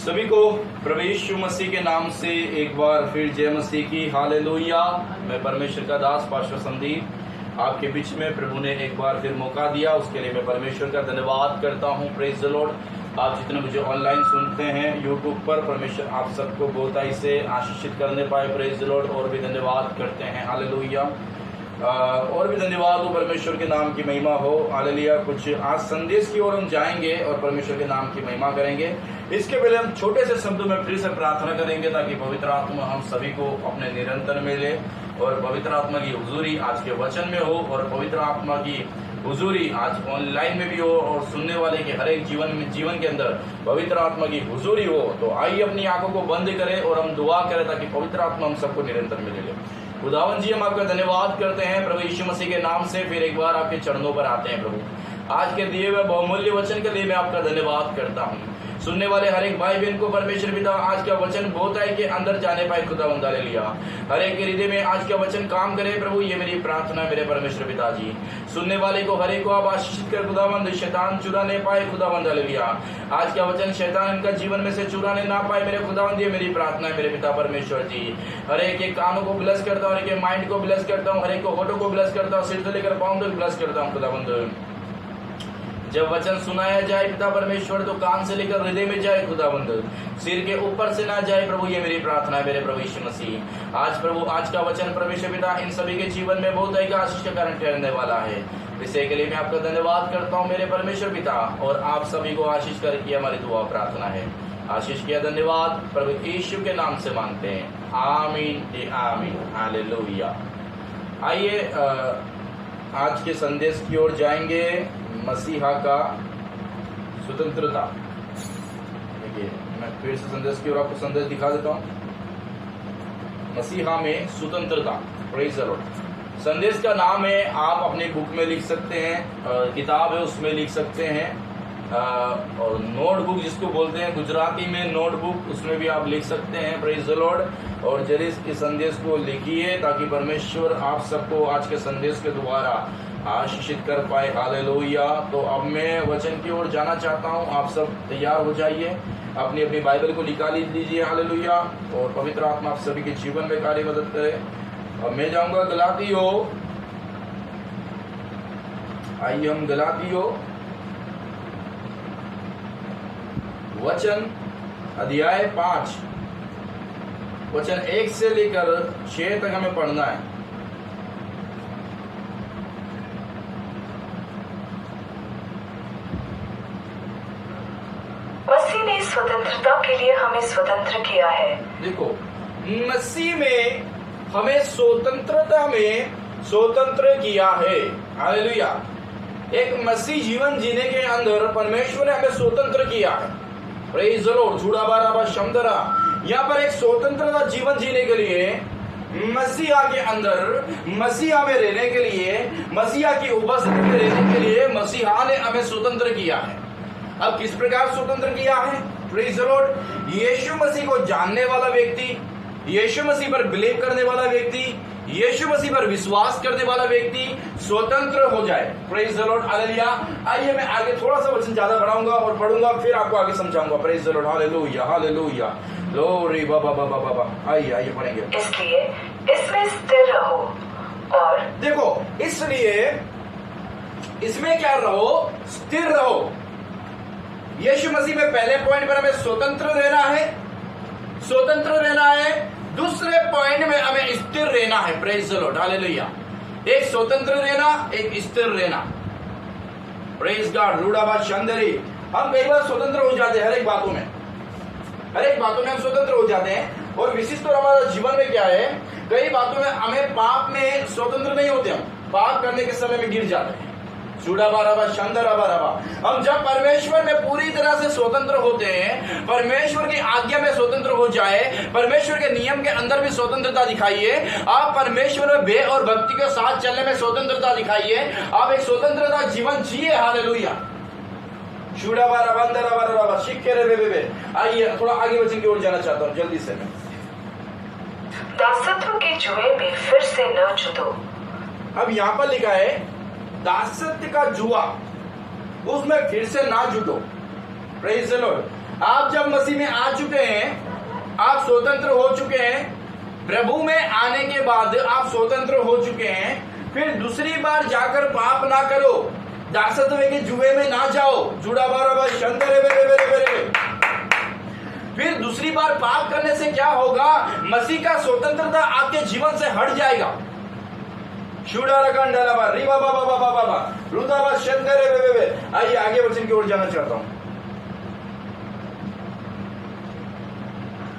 सभी को प्रभु यीशु मसीह के नाम से एक बार फिर जय मसीह की हालेलुया। मैं परमेश्वर का दास पास्टर संदीप आपके बीच में प्रभु ने एक बार फिर मौका दिया, उसके लिए मैं परमेश्वर का धन्यवाद करता हूँ। Praise the Lord. आप जितने मुझे ऑनलाइन सुनते हैं यूट्यूब पर, परमेश्वर आप सबको बहुताई से आशीषित करने पाए। Praise the Lord. और भी धन्यवाद करते हैं हालेलुया। और भी धन्यवाद हो, परमेश्वर के नाम की महिमा हो। हालेलुया। कुछ आज संदेश की ओर हम जाएंगे और परमेश्वर के नाम की महिमा करेंगे। इसके पहले हम छोटे से शब्दों में फिर से प्रार्थना करेंगे ताकि पवित्र आत्मा हम सभी को अपने निरंतर मिले और पवित्र आत्मा की हुजूरी आज के वचन में हो और पवित्र आत्मा की हुजूरी आज ऑनलाइन में भी हो और सुनने वाले के हर एक जीवन के अंदर पवित्र आत्मा की हुजूरी हो। तो आइए अपनी आंखों को बंद करें और हम दुआ करें ताकि पवित्र आत्मा हम सबको निरंतर मिले। खुदावन जी, हम आपका धन्यवाद करते हैं प्रभु यीशु मसीह के नाम से। फिर एक बार आपके चरणों पर आते हैं प्रभु। आज के दिए हुए बहुमूल्य वचन के लिए मैं आपका धन्यवाद करता हूँ। सुनने वाले हर एक भाई बहन को परमेश्वर पिता आज का वचन बहुताई के अंदर जाने पाए खुदावंद हालेलुया। हर एक के हृदय में आज का वचन काम करे प्रभु, ये मेरी प्रार्थना मेरे परमेश्वर पिता जी। सुनने वाले को हर एक को आप आशीषित कर खुदावंद, शैतान चुरा नहीं पाए खुदावंद हालेलुया। आज का वचन शैतान इनका जीवन में से चुराने ना पाए मेरे खुदावंद, ये मेरी प्रार्थना है मेरे पिता परमेश्वर जी। हर एक के कानों को ब्लेस करता हूँ, हर एक के माइंड को ब्लेस करता हूँ, हर एक को होठों को ब्लेस करता हूँ, सिर से लेकर पाँव तक ब्लेस करता हूँ खुदावंद। जब वचन सुनाया जाए पिता परमेश्वर तो कान से लेकर हृदय में जाए खुदाबंद, सिर के ऊपर से ना जाए प्रभु, ये मेरी प्रार्थना है मेरे प्रभु यीशु मसीह। आज प्रभु आज का वचन परमेश्वर पिता इन सभी के जीवन में बहुत ही आशीष का कारण ठहरने वाला है। विषय के लिए मैं आपका धन्यवाद करता हूँ मेरे परमेश्वर पिता, और आप सभी को आशीष करके हमारी दुआ प्रार्थना है। आशीष किया धन्यवाद प्रभु यीशु के नाम से मांगते हैं, आमीन आमीन हालेलुया। आइए आज के संदेश की ओर जाएंगे। मसीहा का स्वतंत्रता। देखिए मैं फिर से संदेश की ओर आपको संदेश दिखा देता हूँ। मसीहा में स्वतंत्रता। Praise the Lord. संदेश का नाम है, आप अपनी बुक में लिख सकते हैं, किताब है उसमें लिख सकते हैं, और नोटबुक जिसको बोलते हैं गुजराती में नोटबुक, उसमें भी आप लिख सकते हैं। Praise the Lord. और जल्दी इस संदेश को लिखिए ताकि परमेश्वर आप सबको आज के संदेश के द्वारा आशीषित कर पाए। हालेलुया। तो अब मैं वचन की ओर जाना चाहता हूँ। आप सब तैयार हो जाइए, अपनी अपनी बाइबल को निकाल लीजिए। हालेलुया। और पवित्र आत्मा आप सभी के जीवन में कार्य मदद करे। अब मैं जाऊंगा गलातियों। आइए हम गलातियों वचन अध्याय 5 वचन 1 से लेकर 6 तक हमें पढ़ना है। मसीह ने स्वतंत्रता के लिए हमें स्वतंत्र किया है। देखो, मसीह में हमें स्वतंत्रता में स्वतंत्र किया है। हालेलुया। एक मसीह जीवन जीने के अंदर परमेश्वर ने हमें स्वतंत्र किया है। Praise the Lord. झूड़ा बारा शमदरा। यहाँ पर एक स्वतंत्रता जीवन जीने के लिए मसीहा के अंदर, मसीहा में रहने के लिए, मसीहा की उपस्थिति में रहने के लिए मसीहा ने हमें स्वतंत्र किया है। अब किस प्रकार स्वतंत्र किया है? Praise the Lord. Yeshu Masih को जानने वाला व्यक्ति, यीशु मसीह पर बिलीव करने वाला व्यक्ति, यीशु मसीह पर विश्वास करने वाला व्यक्ति स्वतंत्र हो जाए। Praise the Lord hallelujah. आइए मैं आगे थोड़ा सा वचन ज्यादा बढ़ाऊंगा और पढ़ूंगा, फिर आपको आगे समझाऊंगा। Praise the Lord hallelujah hallelujah. Glory बाबा बाबा बाबा। आइए आइए पढ़ेंगे। इसलिए इसमें स्थिर रहो। और देखो, इसलिए इसमें क्या रहो? स्थिर रहो। यीशु मसीह में पहले पॉइंट पर हमें स्वतंत्र रहना है, स्वतंत्र रहना है। दूसरे पॉइंट में हमें स्थिर रहना है। Praise the Lord hallelujah. एक स्वतंत्र रहना, एक स्थिर रहना। Praise God. रूडाबाद शांदरी। हम कई बार स्वतंत्र हो जाते हैं, हर एक बातों में, हर एक बातों में हम स्वतंत्र हो जाते हैं। और विशिष्ट तौर हमारा जीवन में क्या है, कई बातों में हमें पाप में स्वतंत्र नहीं होते, हम पाप करने के समय में गिर जाते हैं। हम जब परमेश्वर में पूरी तरह से स्वतंत्र होते हैं, परमेश्वर की आज्ञा में स्वतंत्र हो जाए, परमेश्वर के नियम के अंदर भी स्वतंत्रता दिखाइए। आप परमेश्वर में भय और भक्ति के साथ चलने में स्वतंत्रता दिखाइए। आप एक स्वतंत्रता जीवन जिए। हालेलुया। आइए थोड़ा आगे वचन की ओर जाना चाहता हूँ जल्दी से मैं। दासत्व के जुए में फिर से न जुटो। अब यहाँ पर लिखा है दासत्व का जुआ, उसमें फिर से ना जुटो। Praise the Lord. आप जब मसीह में आ चुके हैं, आप स्वतंत्र हो चुके हैं, प्रभु में आने के बाद आप स्वतंत्र हो चुके हैं, फिर दूसरी बार जाकर पाप ना करो, दासत्व के जुए में ना जाओ, जुड़ा बारा शंकर फिर दूसरी बार पाप करने से क्या होगा? मसीह का स्वतंत्रता आपके जीवन से हट जाएगा। आइए आगे वचन की ओर जाना चाहता हूं।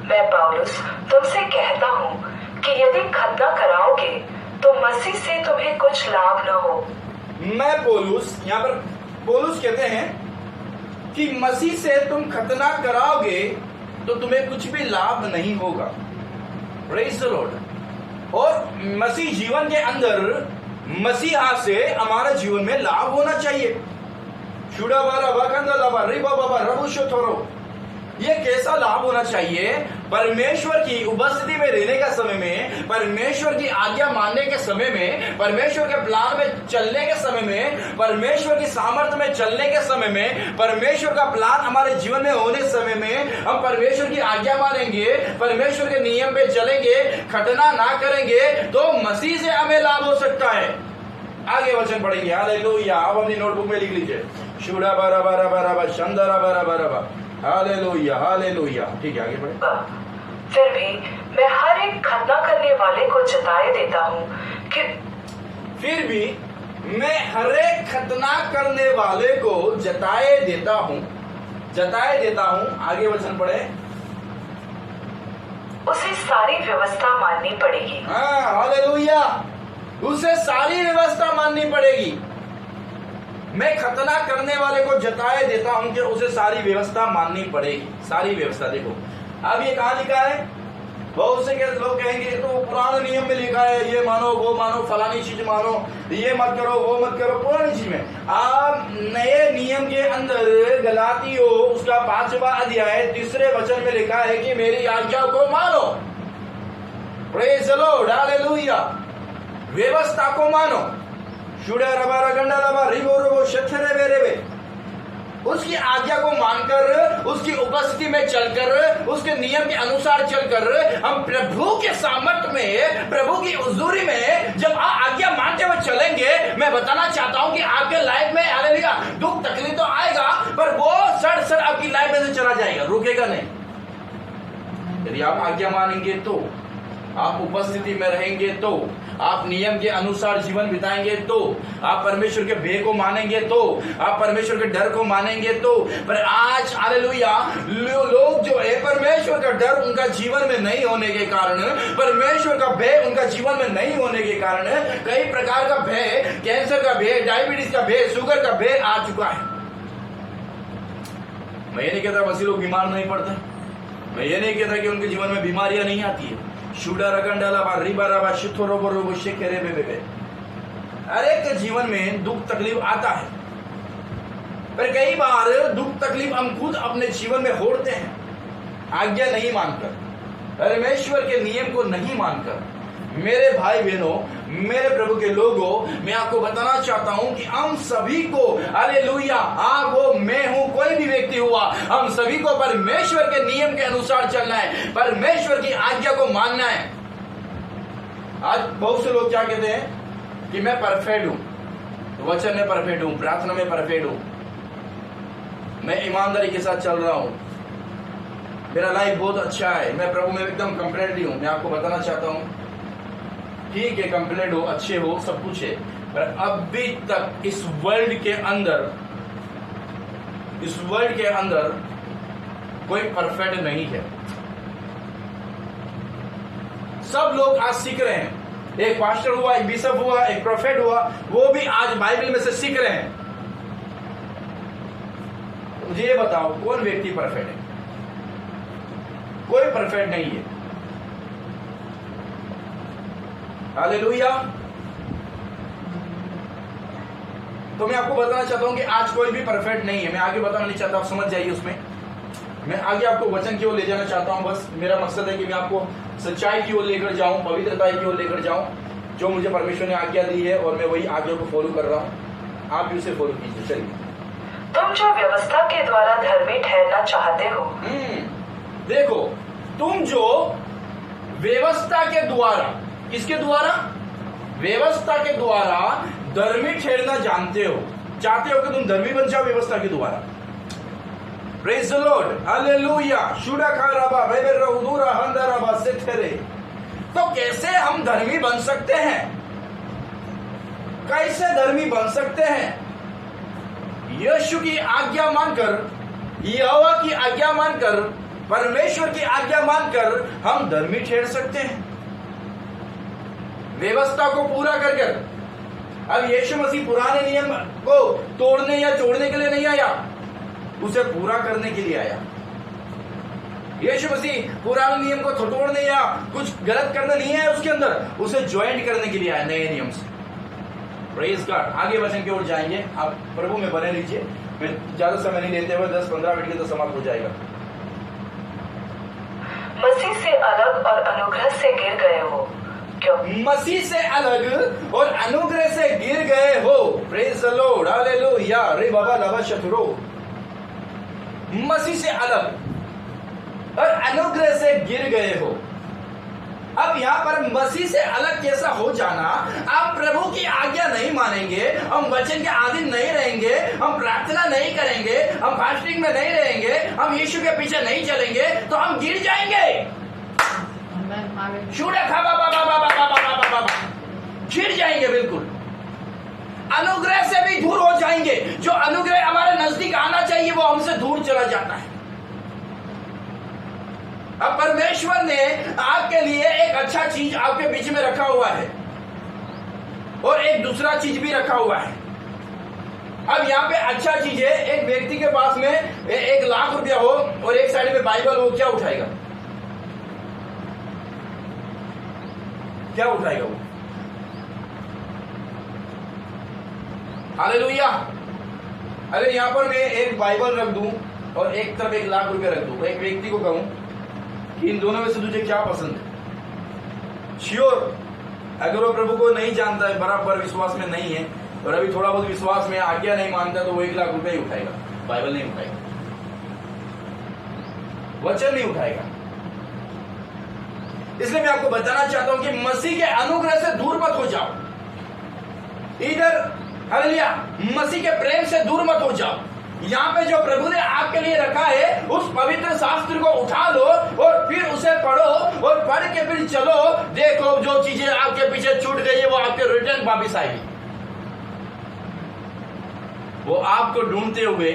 मैं पौलुस तुमसे कहता हूँ कि यदि खतना कराओगे तो मसीह से तुम्हें कुछ लाभ न हो। मैं पौलुस, यहाँ पर पौलुस कहते हैं कि मसीह से तुम खतना कराओगे तो तुम्हें कुछ भी लाभ नहीं होगा। Praise the Lord. और मसीह जीवन के अंदर मसीहा से हमारे जीवन में लाभ होना चाहिए। शुड़ा बारा वकंदा लाभा रिबा बाबा रबुशो थोरो, ये कैसा लाभ होना चाहिए? परमेश्वर की उपस्थिति में रहने का समय में, परमेश्वर की आज्ञा मानने के समय में, परमेश्वर के प्लान में चलने के समय में, परमेश्वर की सामर्थ्य में चलने के समय में, परमेश्वर का प्लान हमारे जीवन में होने समय में हम परमेश्वर की आज्ञा मानेंगे, परमेश्वर के नियम पे चलेंगे, खतना ना करेंगे तो मसीह से हमें लाभ हो सकता है। आगे वचन पढ़ेंगे। हालेलुया। आप अपनी नोटबुक में लिख लीजिए। शुड़ा बारा बारा बारा बा शंदरा बारा बारा बा। Hallelujah hallelujah. ठीक है, आगे बढ़े। फिर भी मैं हर एक खतना करने वाले को जताए देता हूँ कि फिर भी मैं हर एक खतना करने वाले को जताए देता हूँ, जताए देता हूँ। आगे वचन पढ़े। उसे सारी व्यवस्था माननी पड़ेगी। हाँ हालेलुया। उसे सारी व्यवस्था माननी पड़ेगी। मैं खतना करने वाले को जताए देता हूं कि उसे सारी व्यवस्था माननी पड़ेगी। सारी व्यवस्था देखो, अब ये कहां लिखा है? बहुत से लोग कहेंगे तो पुराने नियम में लिखा है, ये मानो वो मानो, फलानी चीज मानो, ये मत करो वो मत करो, पुरानी चीज में। आप नए नियम के अंदर गलातियों उसका 5वां अध्याय 3 वचन में लिखा है कि मेरी आज्ञा को मानो। Praise the Lord, hallelujah. व्यवस्था को मानो। शुड़ा रबारा गंडा लबा रिबो रोबो शथरे बेरेबे। उसकी आज्ञा को मानकर, उसकी उपस्थिति में चलकर, उसके नियम के अनुसार चलकर हम प्रभु के सामर्थ्य में, प्रभु की हुजूरी में जब आज्ञा मानते हुए चलेंगे, मैं बताना चाहता हूं कि आपके लाइफ में हालेलुया दुख तकलीफ तो आएगा, पर वो सड़ सड़ आपकी लाइफ में से चला जाएगा, रुकेगा नहीं। यदि आप आज्ञा मानेंगे तो, आप उपस्थिति में रहेंगे तो, आप नियम के अनुसार जीवन बिताएंगे तो, आप परमेश्वर के भय को मानेंगे तो, आप परमेश्वर के डर को मानेंगे तो। पर आज हालेलुया लोग जो है परमेश्वर का डर उनका जीवन में नहीं होने के कारण, परमेश्वर का भय उनका जीवन में नहीं होने के कारण कई प्रकार का भय, कैंसर का भय, डायबिटीज का भय, शुगर का भय आ चुका है। मैं ये नहीं कहता मसीह लोग बीमार नहीं पड़ते, मैं ये नहीं कहता कि उनके जीवन में बीमारियां नहीं आती है। शुड़ा रगंडाला बा रिबा रबा शिथो रोबो रोबो शेकेरे बेबे। हर एक के जीवन में दुख तकलीफ आता है, पर कई बार दुख तकलीफ हम खुद अपने जीवन में होड़ते हैं, आज्ञा नहीं मानकर, परमेश्वर के नियम को नहीं मानकर। मेरे भाई बहनों, मेरे प्रभु के लोगों, मैं आपको बताना चाहता हूं कि हम सभी को हालेलुया, आप वो मैं हूं, कोई भी व्यक्ति हुआ, हम सभी को परमेश्वर के नियम के अनुसार चलना है, परमेश्वर की आज्ञा को मानना है। आज बहुत से लोग क्या कहते हैं कि मैं परफेक्ट हूं, वचन में परफेक्ट हूं, प्रार्थना में परफेक्ट हूं, मैं ईमानदारी के साथ चल रहा हूं, मेरा लाइफ बहुत अच्छा है, मैं प्रभु में एकदम कंप्लीटली हूं। मैं आपको बताना चाहता हूं, ठीक है, कंप्लीट हो, अच्छे हो, सब कुछ है, पर अभी तक इस वर्ल्ड के अंदर कोई परफेक्ट नहीं है। सब लोग आज सीख रहे हैं, एक पास्टर हुआ, एक बिशप हुआ, एक प्रोफेट हुआ, वो भी आज बाइबल में से सीख रहे हैं। मुझे ये बताओ, कौन व्यक्ति परफेक्ट है? कोई परफेक्ट नहीं है। हालेलुया। तो मैं आपको बताना चाहता हूं कि आज कोई भी परफेक्ट नहीं है। मैं आगे बताना नहीं चाहता, आप समझ जाइए उसमें। मैं आगे आपको वचन की ओर ले जाना चाहता हूं। बस मेरा मकसद है कि मैं आपको सच्चाई की ओर लेकर जाऊं, पवित्रता की ओर लेकर जाऊं, जो मुझे परमेश्वर ने आज्ञा दी है, और मैं वही आज्ञा को फॉलो कर रहा हूं। आप भी उसे फॉलो कीजिए। चलिए तुम जो व्यवस्था के द्वारा धर्मी ठहरना चाहते हो, देखो, तुम जो व्यवस्था के द्वारा, किसके द्वारा? व्यवस्था के द्वारा धर्मी ठहरना चाहते हो कि तुम धर्मी बन जाओ व्यवस्था के द्वारा। Praise the Lord, hallelujah. शुडा खाराबा बेबेर उदूरा हंदराबा से ठहरे। तो कैसे हम धर्मी बन सकते हैं? कैसे धर्मी बन सकते हैं? यीशु की आज्ञा मानकर, यहोवा की आज्ञा मानकर, परमेश्वर की आज्ञा मानकर हम धर्मी ठहर सकते हैं, व्यवस्था को पूरा कर कर। अब यीशु मसीह पुराने नियम को तोड़ने या जोड़ने के लिए नहीं आया, उसे पूरा करने के लिए आया। यीशु मसीह पुराने नियम को तोड़ने या कुछ गलत करना नहीं है उसके अंदर, उसे ज्वाइन करने के लिए आया नए नियम से। Praise God. आगे वचन की ओर जाएंगे, आप प्रभु में बने रहिए। मैं ज्यादा समय नहीं लेते हुए 10-15 मिनट के तो समाप्त हो जाएगा। मसीह से अलग और अनुग्रह से गिर गए हो, क्यों? मसीह से अलग और अनुग्रह से गिर गए हो। Praise the Lord, hallelujah. रे बाबा लबा शतुरो। मसीह से अलग और अनुग्रह से गिर गए हो। अब यहां पर मसीह से अलग कैसा हो जाना? आप प्रभु की आज्ञा नहीं मानेंगे, हम वचन के अधीन नहीं रहेंगे, हम प्रार्थना नहीं करेंगे, हम फास्टिंग में नहीं रहेंगे, हम यीशु के पीछे नहीं चलेंगे, तो हम गिर जाएंगे। गिर जाएंगे, बिल्कुल अनुग्रह से भी दूर हो जाएंगे। जो अनुग्रह हमारे नजदीक आना चाहिए वो हमसे दूर चला जाता है। अब परमेश्वर ने आपके लिए एक अच्छा चीज आपके बीच में रखा हुआ है और एक दूसरा चीज भी रखा हुआ है। अब यहाँ पे अच्छा चीज है, एक व्यक्ति के पास में 1 लाख रुपया हो और एक साइड में बाइबल हो, क्या उठाएगा? क्या उठाएगा वो? हालेलुया। अरे यहाँ पर मैं एक बाइबल रख दूं और एक तरफ 1 लाख रुपया रख दूं, एक व्यक्ति को कहूं कि इन दोनों में से तुझे क्या पसंद है? श्योर, अगर वो प्रभु को नहीं जानता है, बराबर विश्वास में नहीं है और अभी थोड़ा बहुत विश्वास में आज्ञा नहीं मानता, तो वो 1 लाख रुपया ही उठाएगा, बाइबल नहीं उठाएगा, वचन नहीं उठाएगा। इसलिए मैं आपको बताना चाहता हूं कि मसीह के अनुग्रह से दूर मत हो जाओ, इधर हालेलुया मसीह के प्रेम से दूर मत हो जाओ। यहाँ पे जो प्रभु ने आपके लिए रखा है उस पवित्र शास्त्र को उठा लो और फिर उसे पढ़ो और पढ़ के फिर चलो। देखो जो चीजें आपके पीछे छूट गई है वो आपके रिटर्न वापिस आएगी। वो आपको ढूंढते हुए,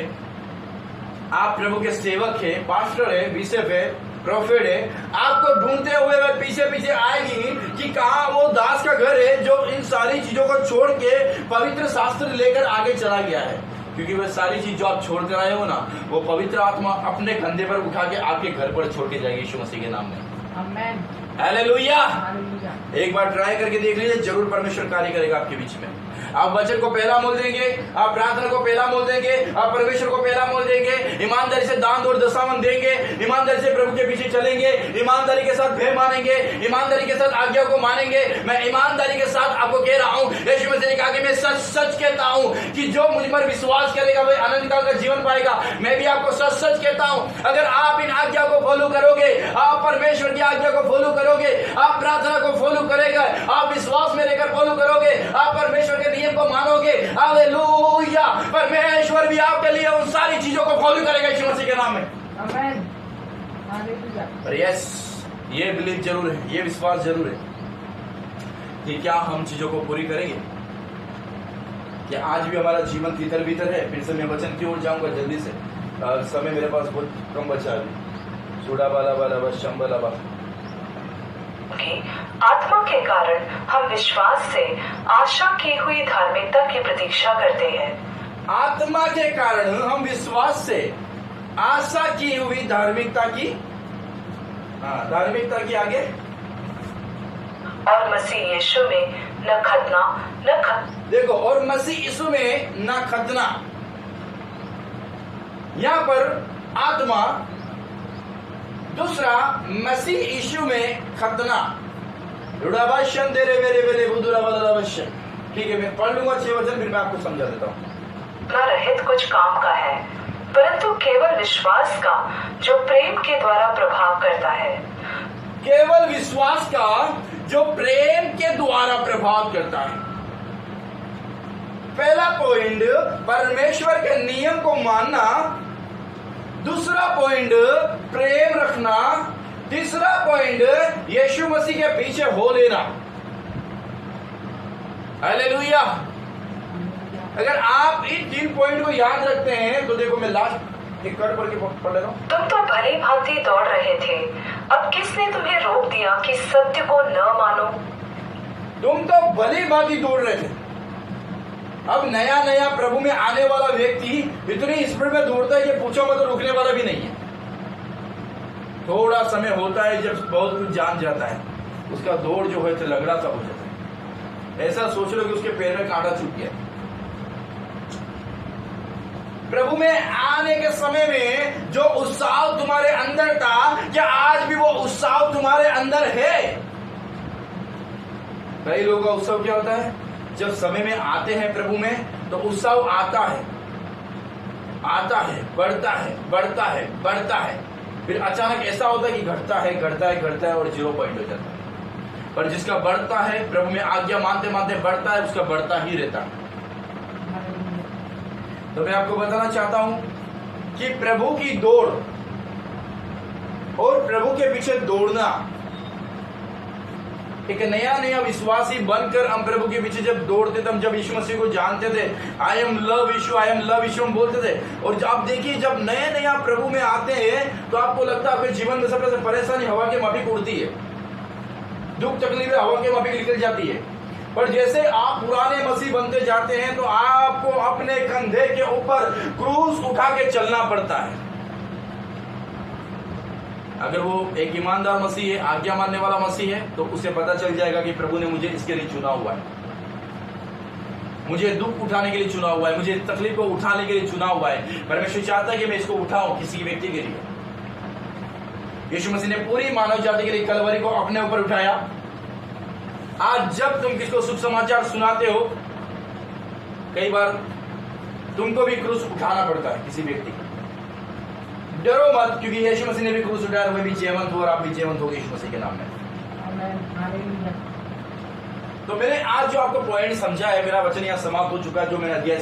आप प्रभु के सेवक है, पास्टर है, बिशप है, प्रोफेट है, आपको ढूंढते हुए वह पीछे पीछे आएगी कि कहाँ वो दास का घर है जो इन सारी चीजों को छोड़ के पवित्र शास्त्र लेकर आगे चला गया है। क्योंकि वह सारी चीज जो आप छोड़ कर आए हो ना, वो पवित्र आत्मा अपने कंधे पर उठा के आपके घर पर छोड़ के जाएगी यीशु मसीह के नाम में। आमीन, हालेलुया। एक बार ट्राई करके देख लीजिए, जरूर परमेश्वर कार्य करेगा आपके बीच में। आप वचन को पहला मोल देंगे, आप प्रार्थना को पहला मोल देंगे, आप परमेश्वर को पहला मोल देंगे, ईमानदारी से दान और दशावन देंगे, ईमानदारी से प्रभु के पीछे चलेंगे, ईमानदारी के साथ भय मानेंगे, ईमानदारी के साथ आज्ञा को मानेंगे। मैं ईमानदारी के साथ आपको कह रहा हूँ, यीशु मसीह ने कहा कि मैं सच सच कहता हूँ कि जो मुझ पर विश्वास करेगा वह अनंत काल का जीवन पाएगा। मैं भी आपको सच सच कहता हूँ, अगर आप इन आज्ञा को फॉलो करोगे, आप परमेश्वर की आज्ञा को फॉलो करोगे, आप प्रार्थना को फॉलो करेगा, आप विश्वास में रहकर फॉलो करोगे, आप परमेश्वर के नियम को मानोगे, हालेलुया, परमेश्वर भी आपके लिए उन सारी चीजों को फॉलो करेगा यीशु मसीह के नाम में। आमीन, हालेलुया। यस, ये बिलीव जरूर है, ये विश्वास जरूर है कि क्या हम चीजों को पूरी करेंगे। क्या आज भी हमारा जीवन तितर भीतर है? फिर से मैं वचन की ओर जाऊंगा जल्दी से, समय मेरे पास बहुत कम बचा है। सुडा बाला बाला बस शंबला बा। आत्मा के कारण हम विश्वास से आशा की हुई धार्मिकता की प्रतीक्षा करते हैं। आत्मा के कारण हम विश्वास से आशा की हुई धार्मिकता की, धार्मिकता की आगे, और मसीह यीशु में न खतना देखो, और मसीह यीशु में न खतना। यहां पर आत्मा, दूसरा मसीह यीशु में खतना। ठीक है, मैं पढ़ लूंगा 6 वचन, फिर मैं आपको समझा देता हूँ। रहित कुछ कुछ काम का है, परंतु केवल विश्वास का जो प्रेम के द्वारा प्रभाव करता है। केवल विश्वास का जो प्रेम के द्वारा प्रभाव करता है। पहला पॉइंट परमेश्वर के नियम को मानना, दूसरा पॉइंट प्रेम रखना, तीसरा पॉइंट यीशु मसीह के पीछे हो लेना। हालेलुया। अगर आप इन 3 पॉइंट को याद रखते हैं तो देखो, मैं लास्ट एक कट करके पढ़ रहा हूं। तुम तो भली भांति दौड़ रहे थे, अब किसने तुम्हें रोक दिया कि सत्य को न मानो? तुम तो भली भांति दौड़ रहे थे। अब नया नया प्रभु में आने वाला व्यक्ति इतनी स्पीड में दौड़ता है कि पूछो मत, तो रुकने वाला भी नहीं है। थोड़ा समय होता है जब बहुत कुछ जान जाता है, उसका दौड़ जो है तो लगड़ा सा हो जाता है। ऐसा सोच लो कि उसके पैर में कांटा छूट गया। प्रभु में आने के समय में जो उत्साह तुम्हारे अंदर था, क्या आज भी वो उत्साह तुम्हारे अंदर है? कई लोगों का उत्सव क्या होता है, जब समय में आते हैं प्रभु में तो उत्साह आता है, बढ़ता है, बढ़ता है, बढ़ता है, फिर अचानक ऐसा होता है कि घटता है, घटता है, घटता है और 0 पॉइंट हो जाता है। पर जिसका बढ़ता है, प्रभु में आज्ञा मानते मानते बढ़ता है, उसका बढ़ता ही रहता है। तो मैं आपको बताना चाहता हूं कि प्रभु की दौड़ और प्रभु के पीछे दौड़ना, एक नया नया विश्वासी बनकर हम प्रभु के पीछे जब दौड़ते थे, हम जब यीशु मसीह को जानते थे, I am love Yeshu, I am love Yeshu हम बोलते थे। और आप देखिए, जब नया नया प्रभु में आते हैं तो आपको लगता है आपके जीवन में सबसे परेशानी हवा के माफिक उड़ती है, दुख तकलीफें हवा के माफिक निकल जाती है। पर जैसे आप पुराने मसीह बनते जाते हैं तो आपको अपने कंधे के ऊपर क्रूस उठा के चलना पड़ता है। अगर वो एक ईमानदार मसीह है, आज्ञा मानने वाला मसीह है, तो उसे पता चल जाएगा कि प्रभु ने मुझे इसके लिए चुना हुआ है, मुझे दुख उठाने के लिए चुना हुआ है, मुझे तकलीफ को उठाने के लिए चुना हुआ है। परमेश्वर चाहता है कि मैं इसको उठाऊं किसी व्यक्ति के लिए। यीशु मसीह ने पूरी मानव जाति के लिए कलवरी को अपने ऊपर उठाया। आज जब तुम किसको शुभ समाचार सुनाते हो, कई बार तुमको भी क्रूस उठाना पड़ता है किसी व्यक्ति का। डरो मत, क्योंकि यीशु मसीह ने भी क्रूस उठाया, वो भी जीवंत हो और आप भी जीवंत हो यीशु मसीह के नाम में। तो मैंने आज जो आपको पॉइंट समझा है, मेरा वचन यहाँ समाप्त हो चुका है। जो मैंने अध्याय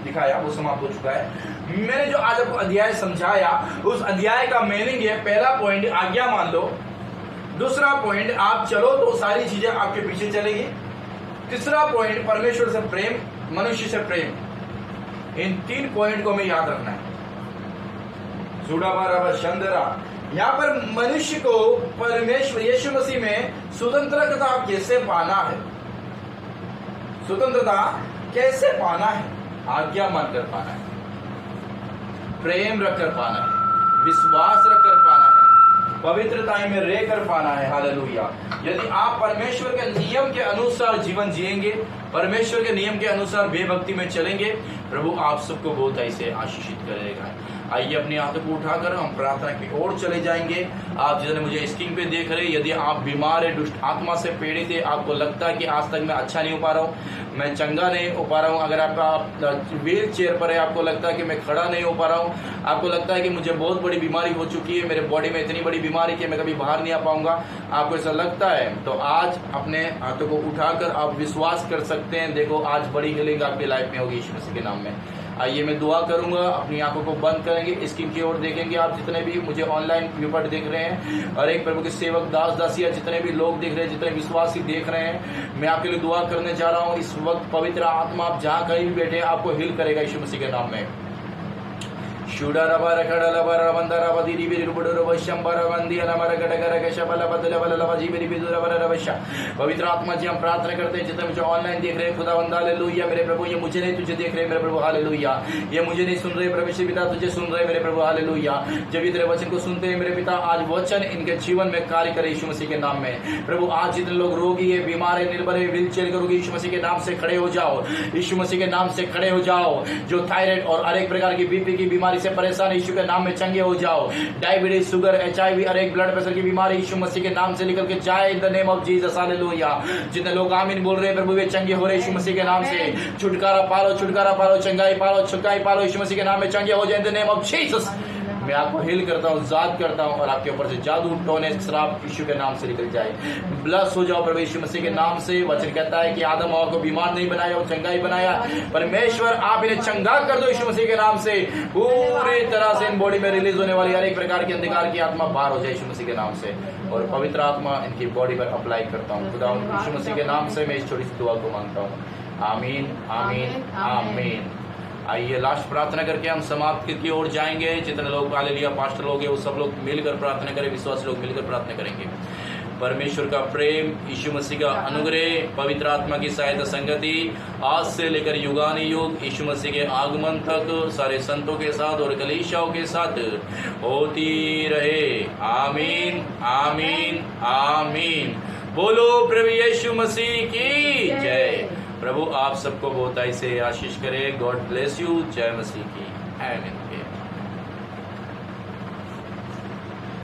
दिखाया वो समाप्त हो चुका है। मैंने जो आज आपको अध्याय समझाया, उस अध्याय का मीनिंग है, पहला पॉइंट आज्ञा मान लो, दूसरा पॉइंट आप चलो तो सारी चीजें आपके पीछे चलेगी, तीसरा पॉइंट परमेश्वर से प्रेम, मनुष्य से प्रेम। इन 3 पॉइंट को हमें याद रखना है। यहाँ पर मनुष्य को परमेश्वर यीशु मसीह में स्वतंत्रता कैसे पाना है, स्वतंत्रता कैसे पाना है? आज्ञा मानकर पाना है, प्रेम रखकर पाना है, विश्वास रखकर पाना है, पवित्रता में रहकर पाना है। हालेलुया। यदि आप परमेश्वर के नियम के अनुसार जीवन जिएंगे, परमेश्वर के नियम के अनुसार बेभक्ति में चलेंगे, प्रभु आप सबको बहुत ऐसे आशीषित करेगा। आइए अपने हाथों को उठाकर हम प्रार्थना की ओर चले जाएंगे। आप जितने मुझे स्क्रीन पे देख रहे हैं, यदि आप बीमार है, दुष्ट आत्मा से पीड़ित है, आपको लगता है कि आज तक मैं अच्छा नहीं हो पा रहा हूँ, मैं चंगा नहीं हो पा रहा हूँ, अगर आपका व्हील चेयर पर है, आपको लगता है कि मैं खड़ा नहीं हो पा रहा हूँ, आपको लगता है कि मुझे बहुत बड़ी बीमारी हो चुकी है, मेरे बॉडी में इतनी बड़ी बीमारी कि मैं कभी बाहर नहीं आ पाऊंगा, आपको ऐसा लगता है, तो आज अपने हाथों को उठाकर आप विश्वास कर सकते हैं। देखो, आज बड़ी हीलिंग आपकी लाइफ में होगी यीशु मसीह के नाम में। आइए मैं दुआ करूंगा, अपनी आंखों को बंद करेंगे, स्क्रीन की ओर देखेंगे। आप जितने भी मुझे ऑनलाइन व्यूपर देख रहे हैं और एक प्रभु के सेवक दास दासिया जितने भी लोग देख रहे हैं, जितने विश्वासी देख रहे हैं, मैं आपके लिए दुआ करने जा रहा हूं। इस वक्त पवित्र आत्मा आप जहां कहीं भी बैठे आपको हिल करेगा यीशु मसीह के नाम में। पवित्र आत्मा जी हम प्रार्थना करते हैं, जितने मुझे ऑनलाइन देख रहे हैं खुदावंद हालेलुया। मेरे प्रभु, ये मुझे नहीं तुझे देख रहे मेरे प्रभु हालेलुया, ये मुझे नहीं सुन रहे परमेश्वर पिता, तुझे सुन रहे मेरे प्रभु हालेलुया। जब भी तेरे वचन को सुनते हैं मेरे पिता, आज वचन इनके जीवन में कार्य करे यीशु मसीह के नाम में। प्रभु, आज जितने लोग रोगी है, बीमार है, निर्भर है, व्हील चेयर करोगे, यीशु मसीह के नाम से खड़े हो जाओ, यीशु मसीह के नाम से खड़े हो जाओ। जो थायराइड और अनेक प्रकार की बीपी की बीमारी बीमारी से परेशान यीशु के नाम में चंगे हो जाओ। डायबिटीज, शुगर, HIV और एक ब्लड प्रेशर की बीमारी यीशु मसीह के नाम से निकल के जाए in the name of Jesus. Hallelujah. जितने लोग आमीन बोल रहे हैं प्रभु वे चंगे हो रहे यीशु मसीह के नाम से। छुटकारा पालो, छुटकारा पालो, चंगाई पालो, छुटकाई पालो यीशु मसीह के नाम में चंगे हो जाए in the name of Jesus. मैं आपको हील करता हूँ, जाद करता हूँ और आपके ऊपर से जादू, टोने, श्राप यीशु के नाम से निकल जाए। ब्लस हो जाओ प्रभु यीशु मसीह के नाम से। वचन कहता है कि आदम हवा को बीमार नहीं बनाया और चंगाई बनाया। परमेश्वर आप इन्हें चंगा कर दो यीशु मसीह के नाम से। पूरी तरह से इन बॉडी में रिलीज होने वाली हर एक प्रकार की अंधकार की आत्मा बाहर हो जाए यीशु मसीह के नाम से, और पवित्र आत्मा इनकी बॉडी पर अप्लाई करता हूँ। खुदा यीशु मसीह के नाम से मैं इस छोटी सी दुआ को मांगता हूँ। आमीन, आमीन, आमीन। आइए लास्ट प्रार्थना करके हम समाप्त की ओर जाएंगे। जितने लोग हालेलुया पास्टर लोग हैं वो सब लोग मिलकर प्रार्थना करें, विश्वासी लोग मिलकर प्रार्थना करेंगे। परमेश्वर का प्रेम, यीशु मसीह का अनुग्रह, पवित्र आत्मा की सहायता संगति आज से लेकर युगानुयुग यीशु मसीह के आगमन तक सारे संतों के साथ और कलीसियाओं के साथ होती रहे। आमीन, आमीन, आमीन। बोलो प्रभु यीशु मसीह की जय। प्रभु आप सबको बहुताई से आशीष करे। God bless you. जय मसीह की। आमीन।